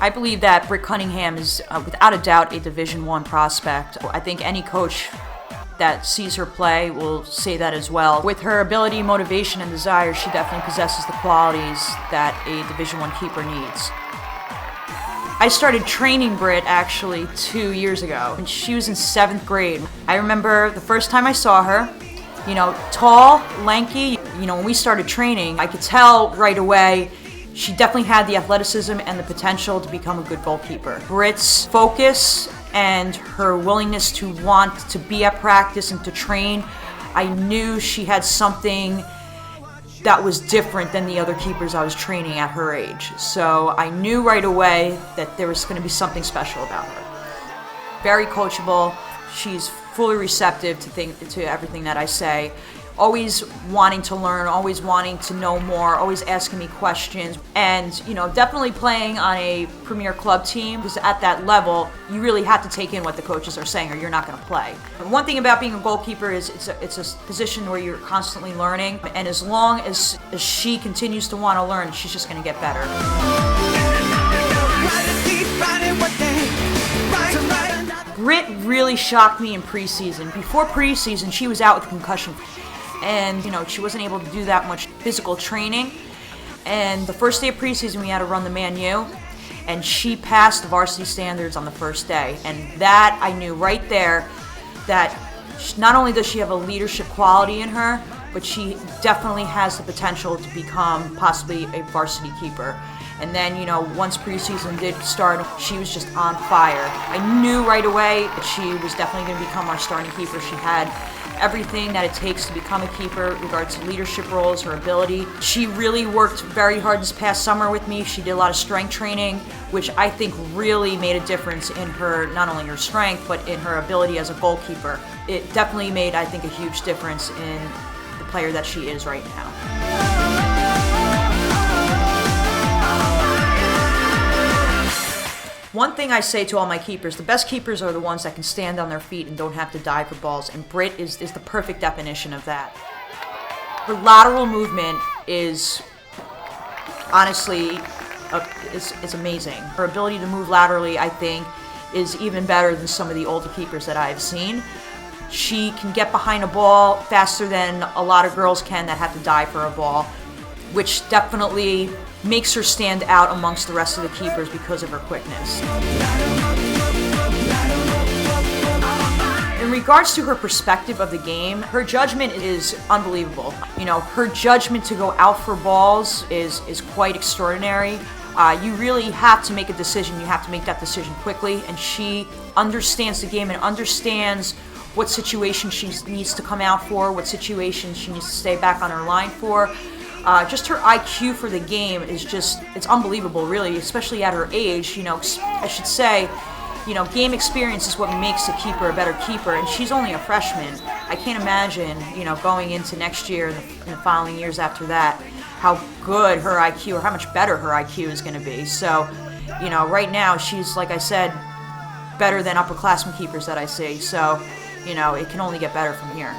I believe that Britt Cunningham is, without a doubt, a Division I prospect. I think any coach that sees her play will say that as well. With her ability, motivation, and desire, she definitely possesses the qualities that a Division I keeper needs. I started training Britt actually 2 years ago, and she was in 7th grade. I remember the first time I saw her, tall, lanky. When we started training, I could tell right away she definitely had the athleticism and the potential to become a good goalkeeper. Britt's focus and her willingness to want to be at practice and to train, I knew she had something that was different than the other keepers I was training at her age. So I knew right away that there was going to be something special about her. Very coachable. She's fully receptive to everything that I say. Always wanting to learn, always wanting to know more, always asking me questions. And, definitely playing on a premier club team, because at that level, you really have to take in what the coaches are saying or you're not going to play. And one thing about being a goalkeeper is it's a position where you're constantly learning. And as long as she continues to want to learn, she's just going to get better. Britt really shocked me in preseason. Before preseason, she was out with concussion. And, she wasn't able to do that much physical training. And the first day of preseason, we had to run the Man U. And she passed the varsity standards on the first day. And that, I knew right there that not only does she have a leadership quality in her, but she definitely has the potential to become possibly a varsity keeper. And then, once preseason did start, she was just on fire. I knew right away that she was definitely going to become our starting keeper. She had everything that it takes to become a keeper in regards to leadership roles, her ability. She really worked very hard this past summer with me. She did a lot of strength training, which I think really made a difference in her, not only her strength, but in her ability as a goalkeeper. It definitely made, I think, a huge difference in the player that she is right now. One thing I say to all my keepers, the best keepers are the ones that can stand on their feet and don't have to dive for balls, and Britt is the perfect definition of that. Her lateral movement is honestly, it's amazing. Her ability to move laterally, I think, is even better than some of the older keepers that I've seen. She can get behind a ball faster than a lot of girls can that have to dive for a ball, which definitely makes her stand out amongst the rest of the keepers because of her quickness. In regards to her perspective of the game, her judgment is unbelievable. Her judgment to go out for balls is quite extraordinary. You really have to make a decision. You have to make that decision quickly, and she understands the game and understands what situation she needs to come out for, what situation she needs to stay back on her line for. Just her IQ for the game is it's unbelievable, really, especially at her age. I should say, game experience is what makes a keeper a better keeper, and she's only a freshman. I can't imagine, going into next year and the following years after that, how good her IQ or how much better her IQ is going to be. So, right now she's, like I said, better than upperclassmen keepers that I see. So, it can only get better from here.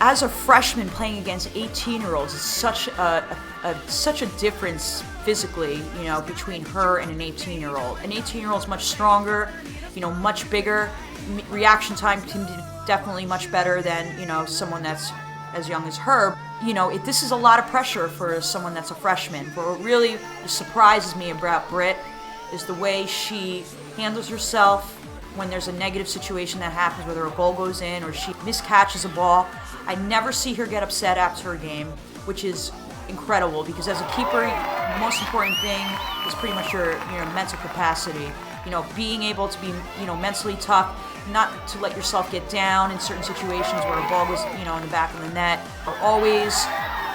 As a freshman playing against 18-year-olds, it's such a difference physically, between her and an 18-year-old. An 18-year-old is much stronger, much bigger. Reaction time can be definitely much better than, someone that's as young as her. This is a lot of pressure for someone that's a freshman. But what really surprises me about Britt is the way she handles herself when there's a negative situation that happens, whether a goal goes in or she miscatches a ball. I never see her get upset after a game, which is incredible, because as a keeper, the most important thing is pretty much your mental capacity. Being able to be, mentally tough, not to let yourself get down in certain situations where a ball goes, in the back of the net. Always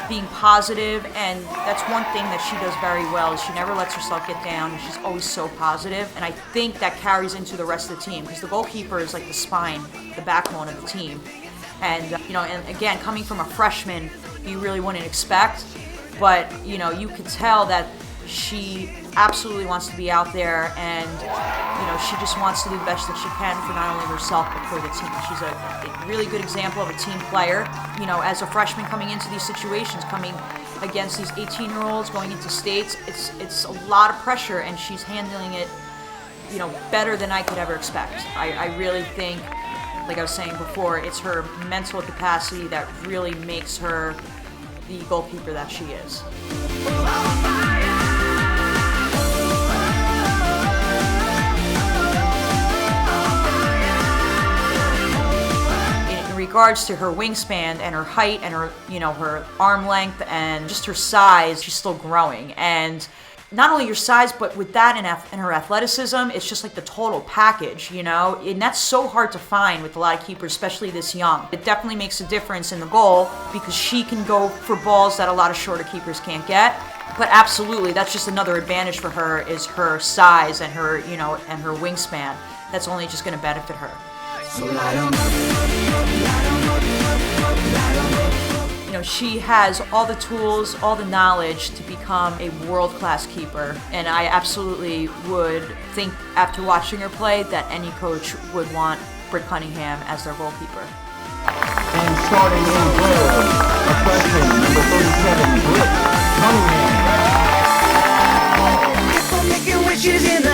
being positive, and that's one thing that she does very well, is she never lets herself get down, and she's always so positive. And I think that carries into the rest of the team, because the goalkeeper is like the spine, the backbone of the team. And, and again, coming from a freshman, you really wouldn't expect, but, you could tell that She absolutely wants to be out there, and she just wants to do the best that she can for not only herself but for the team. She's a really good example of a team player. As a freshman coming into these situations, coming against these 18-year-olds, going into states, it's a lot of pressure, and she's handling it, better than I could ever expect. I really think, like I was saying before, it's her mental capacity that really makes her the goalkeeper that she is. In regards to her wingspan and her height and her, her arm length and just her size, she's still growing. And not only your size, but with that and her athleticism, it's just like the total package, and that's so hard to find with a lot of keepers, especially this young. It definitely makes a difference in the goal because she can go for balls that a lot of shorter keepers can't get. But absolutely, that's just another advantage for her, is her size and her, and her wingspan. That's only just going to benefit her. She has all the tools, all the knowledge to become a world-class keeper, and I absolutely would think, after watching her play, that any coach would want Britt Cunningham as their goalkeeper. And starting in goal, a freshman, number 37, Britt Cunningham. Making wishes in the